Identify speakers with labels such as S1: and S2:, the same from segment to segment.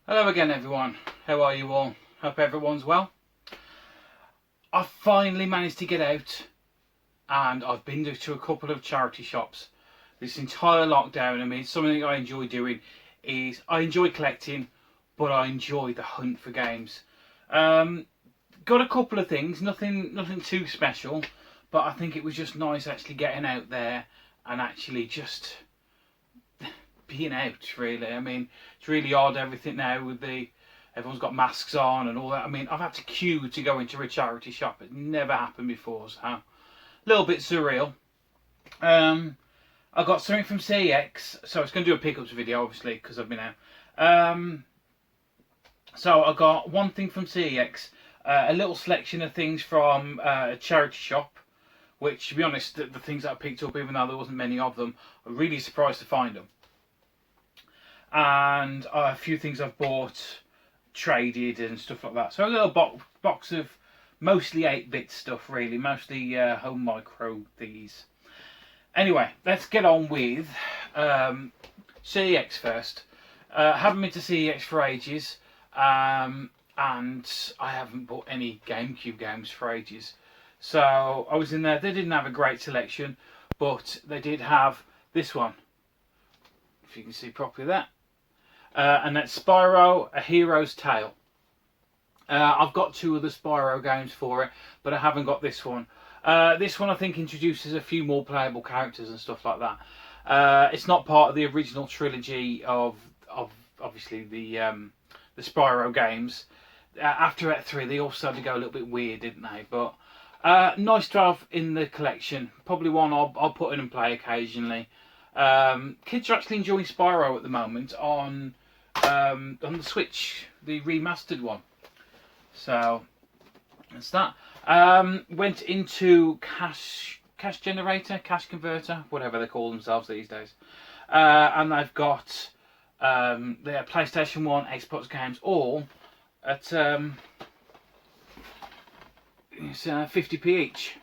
S1: Hello again everyone, how are you all? Hope everyone's well. I finally managed to get out and I've been to a couple of charity shops this entire lockdown. I mean, something I enjoy doing is I enjoy collecting, but I enjoy the hunt for games. Got a couple of things, nothing too special, but I think it was just nice actually getting out there and actually just being out, really. I mean, it's really odd everything now with everyone's got masks on and all that. I mean, I've had to queue to go into a charity shop. It never happened before, so a little bit surreal. I got something from CEX, so I was going to do a pickups video, obviously, because I've been out. So I got one thing from CEX, a little selection of things from a charity shop, which, to be honest, the things that I picked up, even though there wasn't many of them, I'm really surprised to find them. And a few things I've bought, traded and stuff like that. So a little box of mostly 8-bit stuff, really, mostly home micro thingies. Anyway, let's get on with CEX first. Haven't been to CEX for ages, and I haven't bought any GameCube games for ages. So I was in there. They didn't have a great selection, but they did have this one, if you can see properly there. And that's Spyro, A Hero's Tale. I've got two of the Spyro games for it, but I haven't got this one. This one I think introduces a few more playable characters and stuff like that. It's not part of the original trilogy of obviously the Spyro games. After Act 3 they all started to go a little bit weird, didn't they? But nice to have in the collection. Probably one I'll put in and play occasionally. Kids are actually enjoying Spyro at the moment on the Switch, the remastered one. So that's that. Went into cash generator, cash converter, whatever they call themselves these days. And they've got their PlayStation 1, Xbox games all at it's 50p each.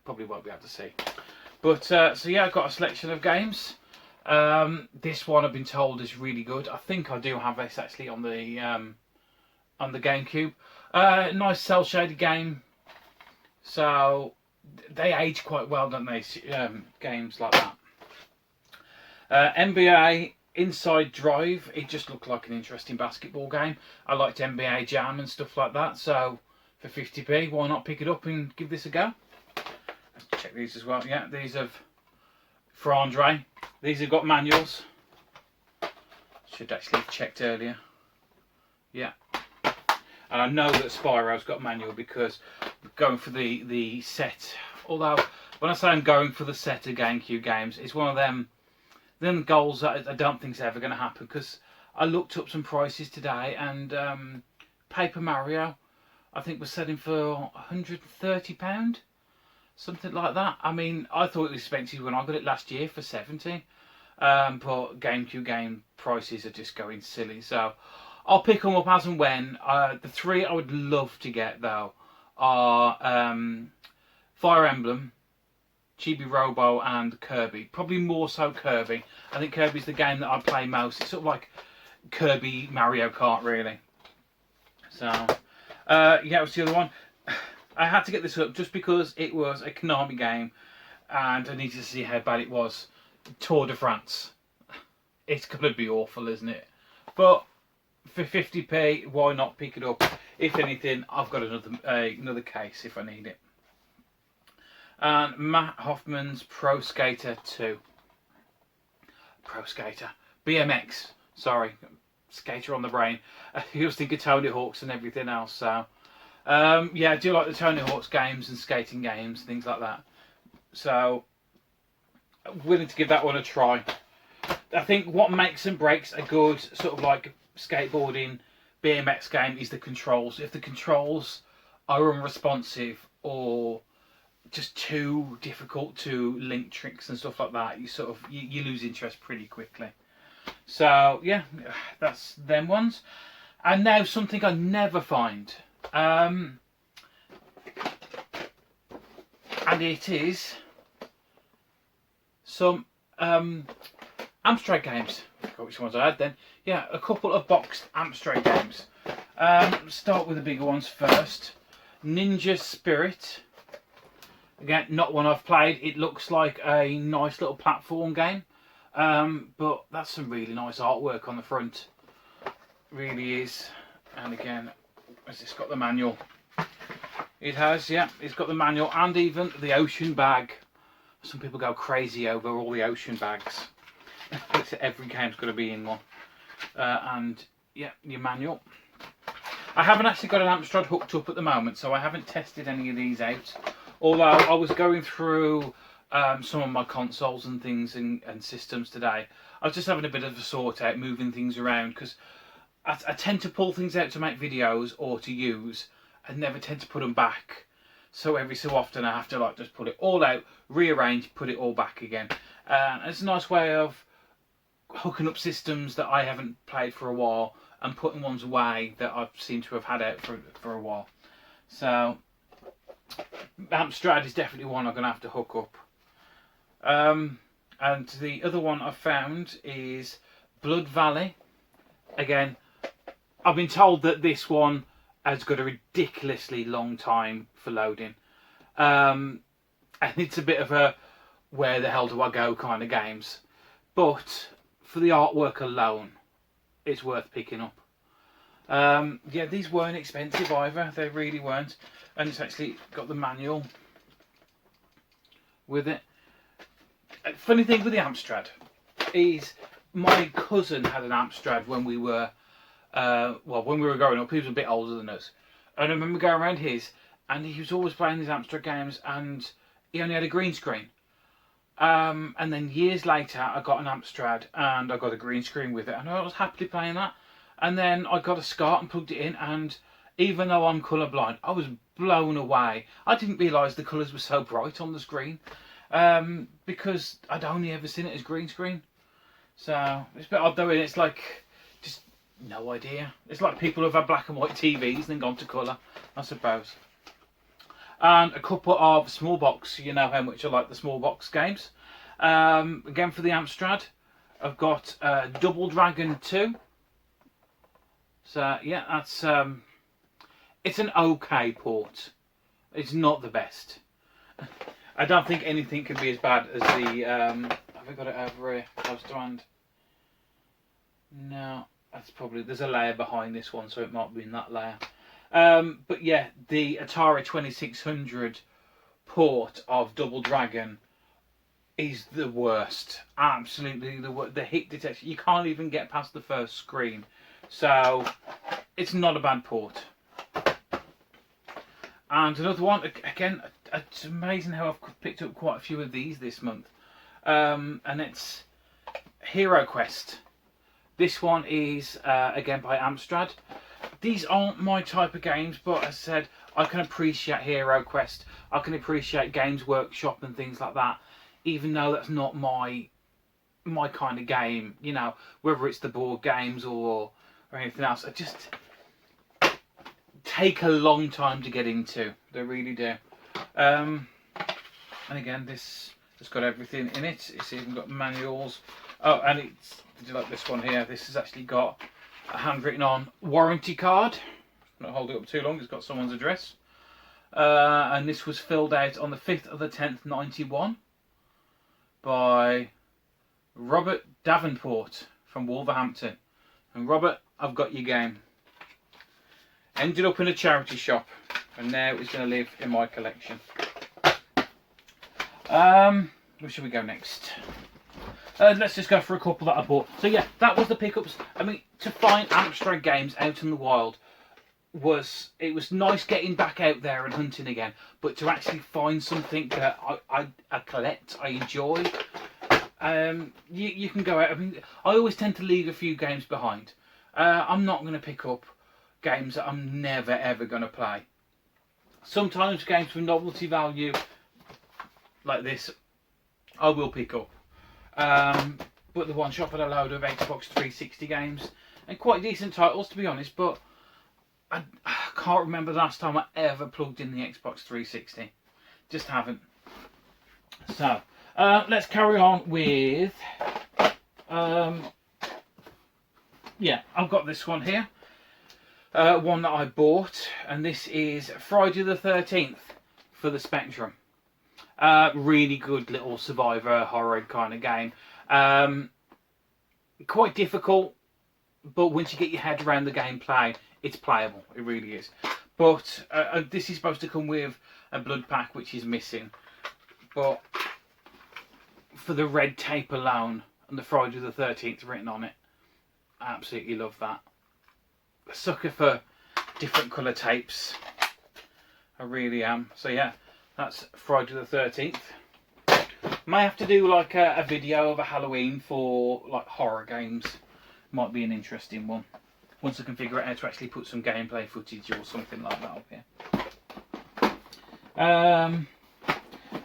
S1: Probably won't be able to see. But so yeah, I've got a selection of games. This one I've been told is really good. I think I do have this actually on the GameCube. Nice cel shaded game. So they age quite well, don't they? Games like that. NBA Inside Drive. It just looked like an interesting basketball game. I liked NBA Jam and stuff like that. So for 50p, why not pick it up and give this a go? Let's check these as well. Yeah, these have for Andre. These have got manuals. Should actually have checked earlier. Yeah. And I know that Spyro's got manual because I'm going for the set. Although when I say I'm going for the set of GameCube games, it's one of them goals that I don't think is ever going to happen. Because I looked up some prices today, and Paper Mario, I think, was selling for £130. Something like that. I mean, I thought it was expensive when I got it last year for 70. But GameCube game prices are just going silly. So I'll pick them up as and when. The three I would love to get though are Fire Emblem, Chibi Robo, and Kirby. Probably more so Kirby. I think Kirby's the game that I play most. It's sort of like Kirby Mario Kart, really. So yeah, what's the other one? I had to get this up just because it was a Konami game and I needed to see how bad it was. Tour de France. It's going to be awful, isn't it? But for 50p, why not pick it up? If anything, I've got another case if I need it. And Matt Hoffman's Pro Skater 2. Pro Skater. BMX. Sorry. Skater on the brain. You was thinking Tony Hawk's and everything else, so... yeah, I do like the Tony Hawk's games and skating games, things like that. So, I'm willing to give that one a try. I think what makes and breaks a good sort of like skateboarding BMX game is the controls. If the controls are unresponsive or just too difficult to link tricks and stuff like that, you lose interest pretty quickly. So yeah, that's them ones. And now something I never find. And it is some Amstrad games. I forgot which ones I had then. Yeah, a couple of boxed Amstrad games. Start with the bigger ones first. Ninja Spirit. Again, not one I've played. It looks like a nice little platform game. But that's some really nice artwork on the front. Really is. And again, has this got the manual? It has, yeah. It's got the manual and even the ocean bag. Some people go crazy over all the ocean bags. Every game's got to be in one. And yeah, your manual. I haven't actually got an Amstrad hooked up at the moment, so I haven't tested any of these out. Although I was going through some of my consoles and things and systems today. I was just having a bit of a sort out, moving things around, because I tend to pull things out to make videos or to use, and never tend to put them back. So every so often I have to like just put it all out, rearrange, put it all back again. It's a nice way of hooking up systems that I haven't played for a while and putting ones away that I seem to have had out for a while. So Amstrad is definitely one I'm going to have to hook up. And the other one I found is Blood Valley. Again, I've been told that this one has got a ridiculously long time for loading. And it's a bit of a where the hell do I go kind of games. But for the artwork alone, it's worth picking up. Yeah, these weren't expensive either. They really weren't. And it's actually got the manual with it. Funny thing with the Amstrad is my cousin had an Amstrad when we were when we were growing up. He was a bit older than us, and I remember going around his, and he was always playing these Amstrad games, and he only had a green screen. And then years later, I got an Amstrad, and I got a green screen with it, and I was happily playing that. And then I got a SCART and plugged it in, and even though I'm colourblind, I was blown away. I didn't realise the colours were so bright on the screen, because I'd only ever seen it as green screen. So it's a bit odd though, and it's like just no idea. It's like people who've had black and white TVs and then gone to colour, I suppose. And a couple of small box. You know how much I like the small box games. Again for the Amstrad, I've got Double Dragon 2. So yeah, that's it's an okay port. It's not the best. I don't think anything could be as bad as the have I got it over here close to hand? No, that's probably, there's a layer behind this one, so it might be in that layer. But yeah, the Atari 2600 port of Double Dragon is the worst. Absolutely the worst. The hit detection, you can't even get past the first screen. So it's not a bad port. And another one, again, it's amazing how I've picked up quite a few of these this month. And it's Hero Quest. This one is, again, by Amstrad. These aren't my type of games, but as I said, I can appreciate Hero Quest. I can appreciate Games Workshop and things like that, even though that's not my kind of game. You know, whether it's the board games or anything else, I just take a long time to get into. They really do. And again, this has got everything in it. It's even got manuals. Oh, and it's, did you like this one here? This has actually got a handwritten on warranty card. Not hold it up too long, it's got someone's address. And this was filled out on the 5th of the 10th, 91 by Robert Davenport from Wolverhampton. And Robert, I've got your game. Ended up in a charity shop, and now it's going to live in my collection. Where should we go next? Let's just go for a couple that I bought. So yeah, that was the pickups. I mean, to find Amstrad games out in the wild was nice getting back out there and hunting again. But to actually find something that I collect, I enjoy, you can go out. I mean, I always tend to leave a few games behind. I'm not going to pick up games that I'm never ever going to play. Sometimes games for novelty value like this I will pick up. But the one shop had a load of Xbox 360 games and quite decent titles, to be honest, but I can't remember the last time I ever plugged in the Xbox 360. Just haven't. So let's carry on with Yeah, I've got this one here. One that I bought, and this is Friday the 13th for the Spectrum. Really good little survivor horror kind of game. Quite difficult, but once you get your head around the gameplay, it's playable. It really is. But this is supposed to come with a blood pack, which is missing. But for the red tape alone and the Friday the 13th written on it, I absolutely love that. A sucker for different colour tapes. I really am. So yeah, that's Friday the 13th. May have to do like a video of a Halloween for like horror games. Might be an interesting one. Once I can figure out how to actually put some gameplay footage or something like that up here.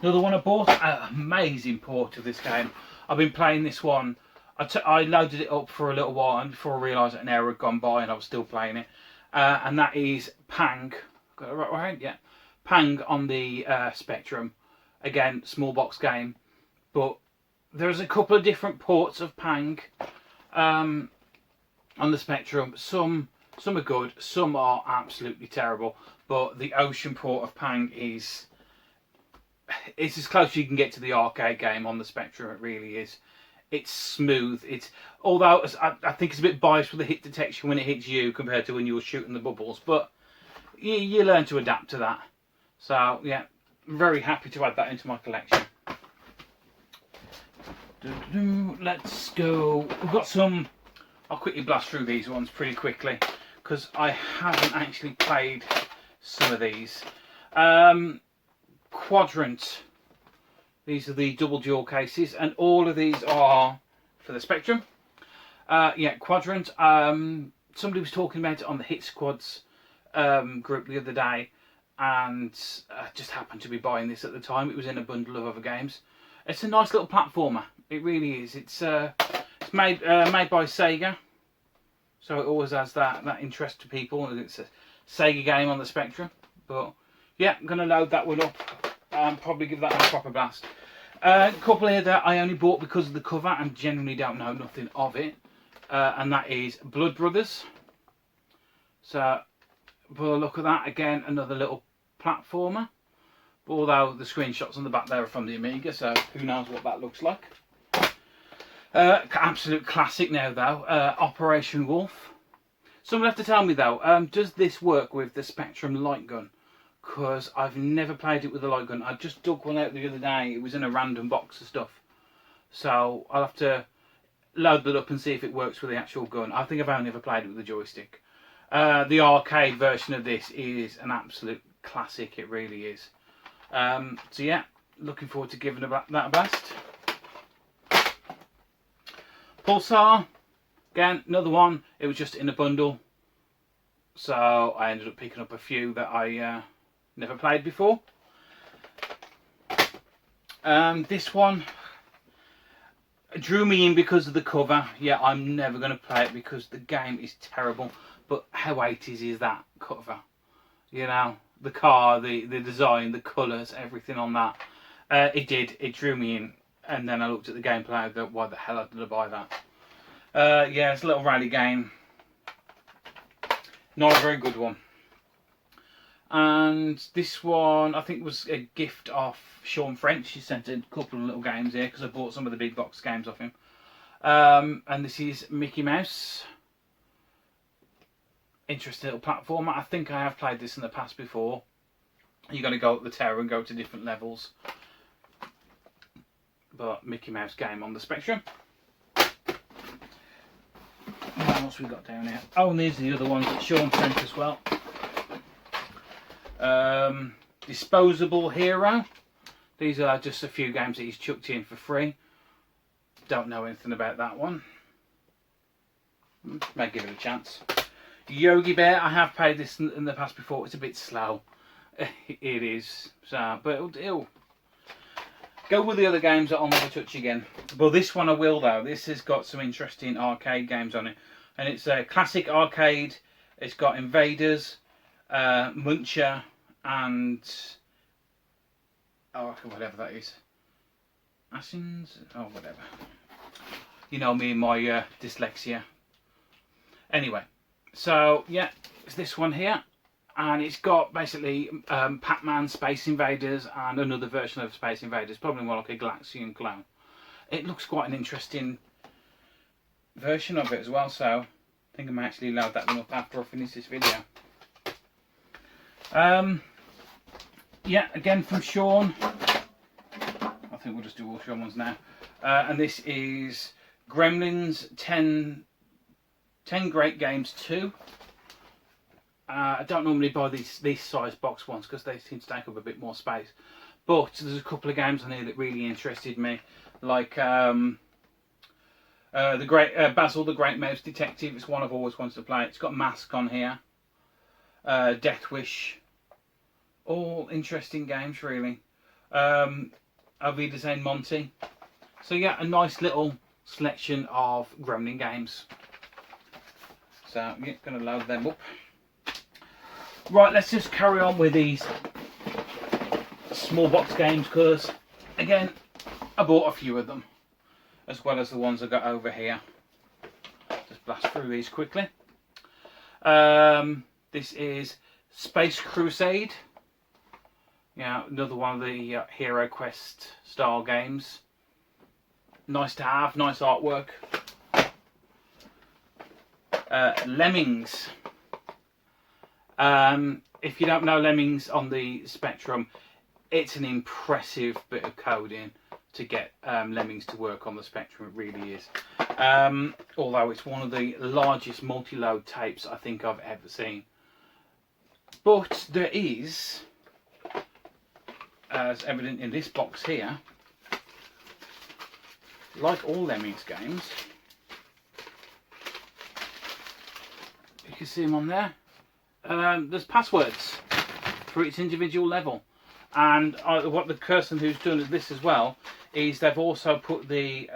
S1: Another one I bought, an amazing port of this game. I've been playing this one. I loaded it up for a little while and before I realised that an hour had gone by and I was still playing it. And that is Pang. Got it right? Yeah. Pang on the Spectrum. Again, small box game. But there's a couple of different ports of Pang on the Spectrum. Some are good, some are absolutely terrible. But the Ocean port of Pang it's as close as you can get to the arcade game on the Spectrum. It really is. It's smooth. Although I think it's a bit biased with the hit detection when it hits you compared to when you're shooting the bubbles, but you learn to adapt to that. So yeah, I'm very happy to add that into my collection. Let's go. We've got some. I'll quickly blast through these ones pretty quickly because I haven't actually played some of these. Quadrant. These are the double dual cases, and all of these are for the Spectrum. Yeah, Quadrant. Somebody was talking about it on the Hit Squads group the other day, and I just happened to be buying this at the time. It was in a bundle of other games. It's a nice little platformer. It really is. It's made by Sega, so it always has that interest to people. It's a Sega game on the Spectrum. But yeah, I'm going to load that one up and probably give that a proper blast. A couple here that I only bought because of the cover and generally don't know nothing of it. And that is Blood Brothers. So, for a look at that, again, another little platformer. Although the screenshots on the back there are from the Amiga, so who knows what that looks like. Absolute classic now, though. Operation Wolf. Someone have to tell me, though, does this work with the Spectrum light gun? Because I've never played it with a light gun. I just dug one out the other day. It was in a random box of stuff. So I'll have to load that up and see if it works with the actual gun. I think I've only ever played it with a joystick. The arcade version of this is an absolute classic. It really is. So yeah, looking forward to giving that a blast. Pulsar. Again, another one. It was just in a bundle. So I ended up picking up a few that I never played before. This one drew me in because of the cover. Yeah, I'm never going to play it because the game is terrible. But how 80s is that cover? You know, the car, the design, the colours, everything on that. It drew me in. And then I looked at the gameplay and thought, why the hell did I buy that? Yeah, it's a little rally game. Not a very good one. And this one, I think, was a gift off Sean French. He sent a couple of little games here because I bought some of the big box games off him. And this is Mickey Mouse. Interesting little platformer. I think I have played this in the past before. You got to go up the tower and go to different levels. But Mickey Mouse game on the Spectrum. What else we got down here? Oh, and these are the other ones that Sean sent as well. Disposable Hero. These are just a few games that he's chucked in for free. Don't know anything about that one. May give it a chance. Yogi Bear. I have played this in the past before. It's a bit slow. It is. So, but it'll go with the other games that I'll never touch again. But this one I will, though. This has got some interesting arcade games on it. And it's a classic arcade. It's got Invaders, Muncher, and whatever that is. Assassins? Oh, whatever. You know me and my dyslexia. Anyway, so yeah, it's this one here. And it's got basically Pac-Man, Space Invaders, and another version of Space Invaders, probably more like a Galaxian clone. It looks quite an interesting version of it as well, so I think I might actually load that one up after I finish this video. Yeah, again from Sean. I think we'll just do all Sean ones now. And this is Gremlins 10 Great Games 2. I don't normally buy these size box ones because they seem to take up a bit more space. But there's a couple of games on here that really interested me, like Basil the Great Mouse Detective. It's one I've always wanted to play. It's got Mask on here, Death Wish, all interesting games really. Vida Zen Monty. So yeah, a nice little selection of Gremlin games. So yeah, gonna load them up. Right, let's just carry on with these small box games because, again, I bought a few of them, as well as the ones I got over here. Just blast through these quickly. This is Space Crusade. Yeah, another one of the Hero Quest style games. Nice to have, nice artwork. Lemmings. If you don't know Lemmings on the Spectrum, it's an impressive bit of coding to get Lemmings to work on the Spectrum. It really is. Although it's one of the largest multi-load tapes I think I've ever seen. But there is, as evident in this box here, like all Lemmings games, you can see them on there. There's passwords for each individual level, and what the person who's done this as well is they've also put the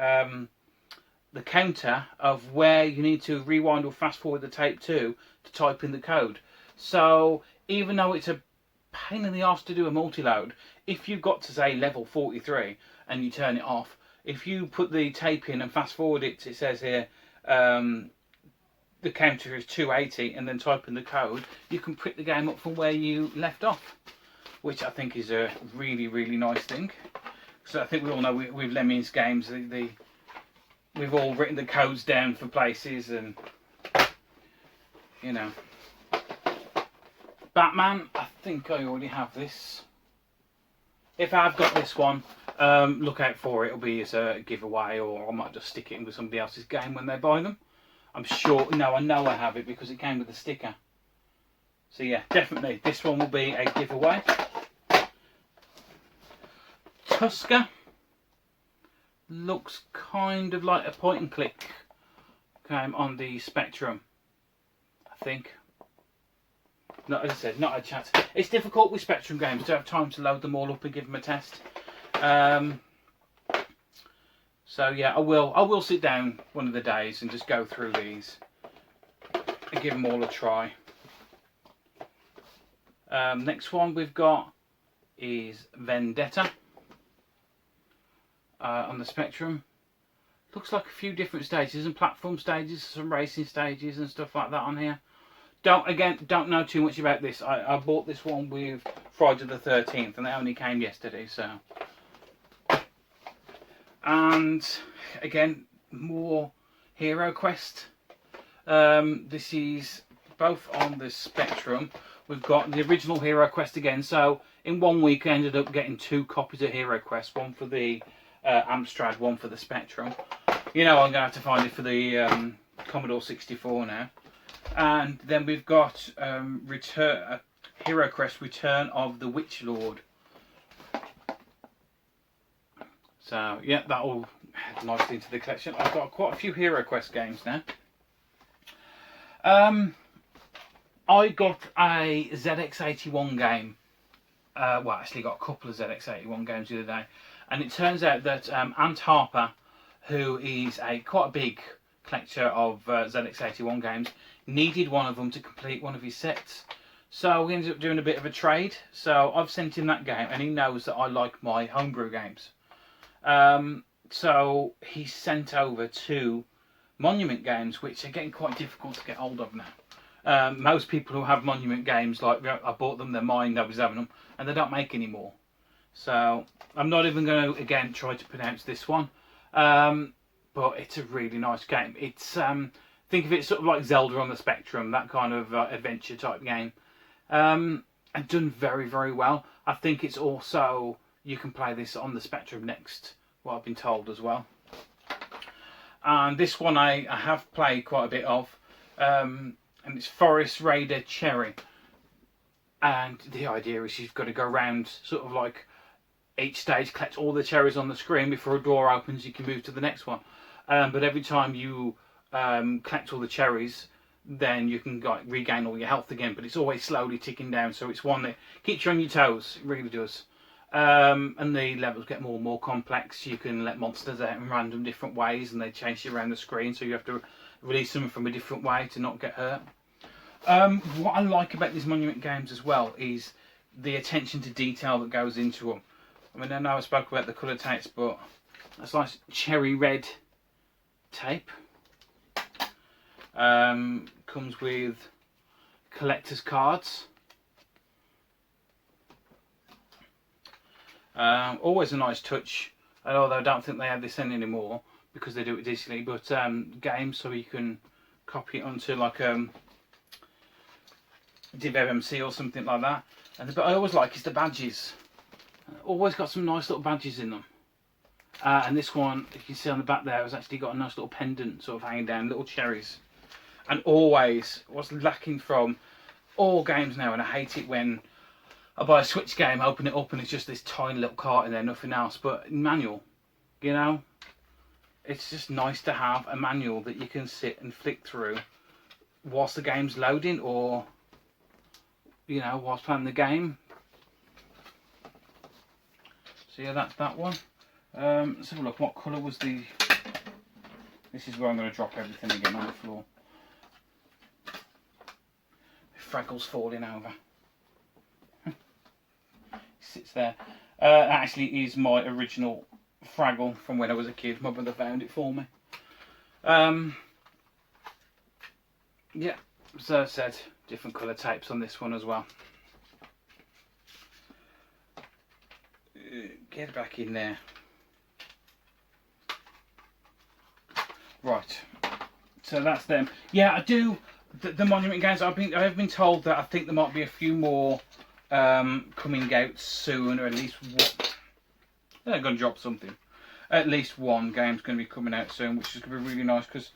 S1: counter of where you need to rewind or fast forward the tape to type in the code. So even though it's a pain in the arse to do a multi-load, if you've got to say level 43 and you turn it off, if you put the tape in and fast forward it, it says here the counter is 280, and then type in the code, you can pick the game up from where you left off, which I think is a really, really nice thing. So I think we all know with Lemmings games, we've all written the codes down for places, and you know. Batman, I think I already have this. If I've got this one, look out for it. It'll be as a giveaway, or I might just stick it in with somebody else's game when they buy them. I'm sure, no, I know I have it because it came with a sticker. So yeah, definitely this one will be a giveaway. Tusker looks kind of like a point and click game on the Spectrum, I think. No, as I said, not a chance. It's difficult with Spectrum games to have time to load them all up and give them a test. So yeah, I will sit down one of the days and just go through these and give them all a try. Next one we've got is Vendetta on the Spectrum. Looks like a few different stages and platform stages, some racing stages and stuff like that on here. Don't know too much about this. I bought this one with Friday the 13th and it only came yesterday, so. And again, more Hero Quest. This is both on the Spectrum. We've got the original Hero Quest again. So in 1 week, I ended up getting 2 copies of Hero Quest. One for the Amstrad, one for the Spectrum. You know, I'm going to have to find it for the Commodore 64 now. And then we've got Hero Quest Return of the Witch Lord. So yeah, that all adds nicely into the collection. I've got quite a few Hero Quest games now. I got a ZX81 game. Well, actually got a couple of ZX81 games the other day. And it turns out that Ant Harper, who is quite a big collector of ZX81 games, needed one of them to complete one of his sets. So we ended up doing a bit of a trade. So I've sent him that game, and he knows that I like my homebrew games. So he's sent over 2 Monument games, which are getting quite difficult to get hold of now. Most people who have Monument games, like I bought them, they're mine, nobody's having them, and they don't make any more. So I'm not even going to again try to pronounce this one, but it's a really nice game. It's think of it sort of like Zelda on the Spectrum, that kind of adventure type game, and done very, very well. I think it's also, you can play this on the Spectrum next, what I've been told as well. And this one I have played quite a bit of, and it's Forest Raider Cherry. And the idea is you've got to go around sort of like each stage, collect all the cherries on the screen. Before a door opens, you can move to the next one. But every time you collect all the cherries, then you can regain all your health again. But it's always slowly ticking down, so it's one that keeps you on your toes. It really does. And the levels get more and more complex. You can let monsters out in random different ways, and they chase you around the screen, so you have to release them from a different way to not get hurt. What I like about these Monument games as well is the attention to detail that goes into them. I mean, I know I spoke about the colour tapes, but that's like cherry red tape. Comes with collector's cards. Always a nice touch, although I don't think they have this in anymore because they do it digitally, but games, so you can copy it onto like Div MMC or something like that. And but I always like is the badges. Always got some nice little badges in them. And this one, you can see on the back there, has actually got a nice little pendant sort of hanging down, little cherries. And always, what's lacking from all games now, and I hate it when I buy a Switch game, open it up and it's just this tiny little cart in there, nothing else, but manual, you know? It's just nice to have a manual that you can sit and flick through whilst the game's loading, or, you know, whilst playing the game. So yeah, that's that one. Let's have a look, what colour was the... This is where I'm going to drop everything again on the floor. Fraggle's falling over. Sits there. Actually is my original Fraggle from when I was a kid. My brother found it for me. Yeah, so I said, different colour tapes on this one as well. Get back in there. Right, so that's them. Yeah, I do the Monument games. I have been told that I think there might be a few more coming out soon, or at least one. They're going to drop something. At least one game's going to be coming out soon, which is going to be really nice because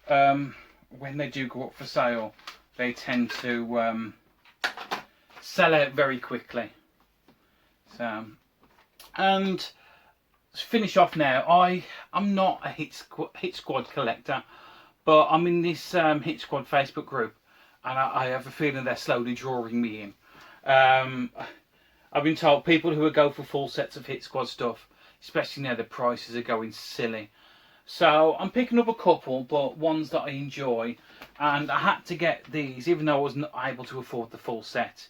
S1: when they do go up for sale, they tend to sell out very quickly. So, and to finish off now, I'm not a Hit Squad collector, but I'm in this Hit Squad Facebook group, and I have a feeling they're slowly drawing me in. I've been told people who would go for full sets of Hit Squad stuff, especially now the prices are going silly. So I'm picking up a couple, but ones that I enjoy, and I had to get these even though I wasn't able to afford the full set.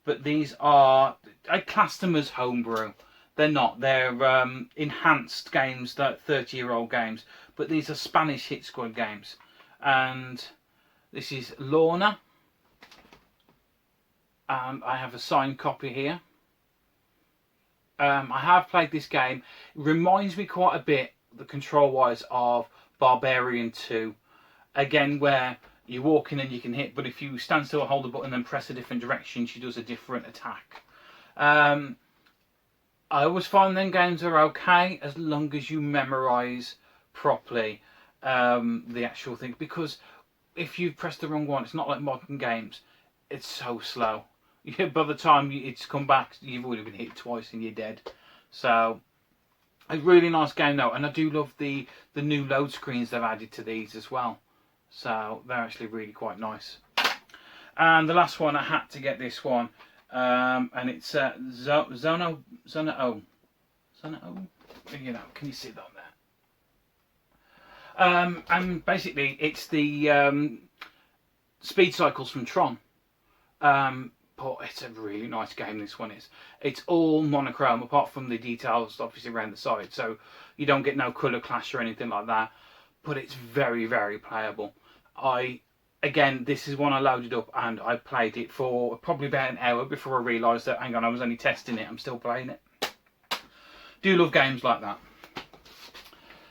S1: But these are, I class them as homebrew. They're not. They're enhanced games, that 30-year-old games. But these are Spanish Hit Squad games. And this is Lorna. And I have a signed copy here. I have played this game. It reminds me quite a bit, the control-wise, of Barbarian 2. Again, where you walk in and you can hit, but if you stand still, hold the button and press a different direction, she does a different attack. I always find them games are okay as long as you memorise properly the actual thing. Because if you press the wrong one, it's not like modern games. It's so slow. By the time it's come back, you've already been hit twice and you're dead. So, a really nice game though. And I do love the new load screens they've added to these as well. So, they're actually really quite nice. And the last one, I had to get this one. And it's Zona O. You know, can you see that there? And basically, it's the speed cycles from Tron. but it's a really nice game, this one is. It's all monochrome, apart from the details, obviously, around the side. So you don't get no colour clash or anything like that. But it's very, very playable. Again, this is one I loaded up and I played it for probably about an hour before I realised that, hang on, I was only testing it. I'm still playing it. Do love games like that.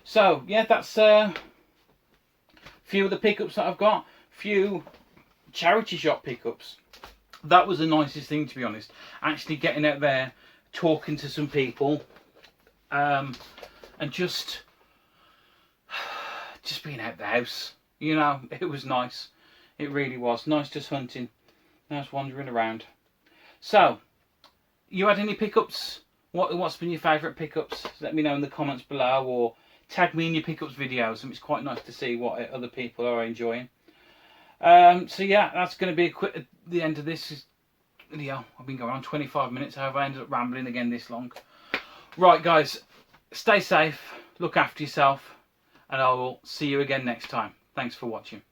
S1: So, yeah, that's a few of the pickups that I've got. Few charity shop pickups. That was the nicest thing, to be honest. Actually getting out there, talking to some people, and just being out the house. You know, it was nice. It really was. Nice just hunting. Nice wandering around. So, you had any pickups? What's been your favourite pickups? Let me know in the comments below, or tag me in your pickups videos. It's quite nice to see what other people are enjoying. So yeah, that's going to be the end of this video. I've been going on 25 minutes. However, I ended up rambling again this long. Right, guys, stay safe, look after yourself, and I will see you again next time. Thanks for watching.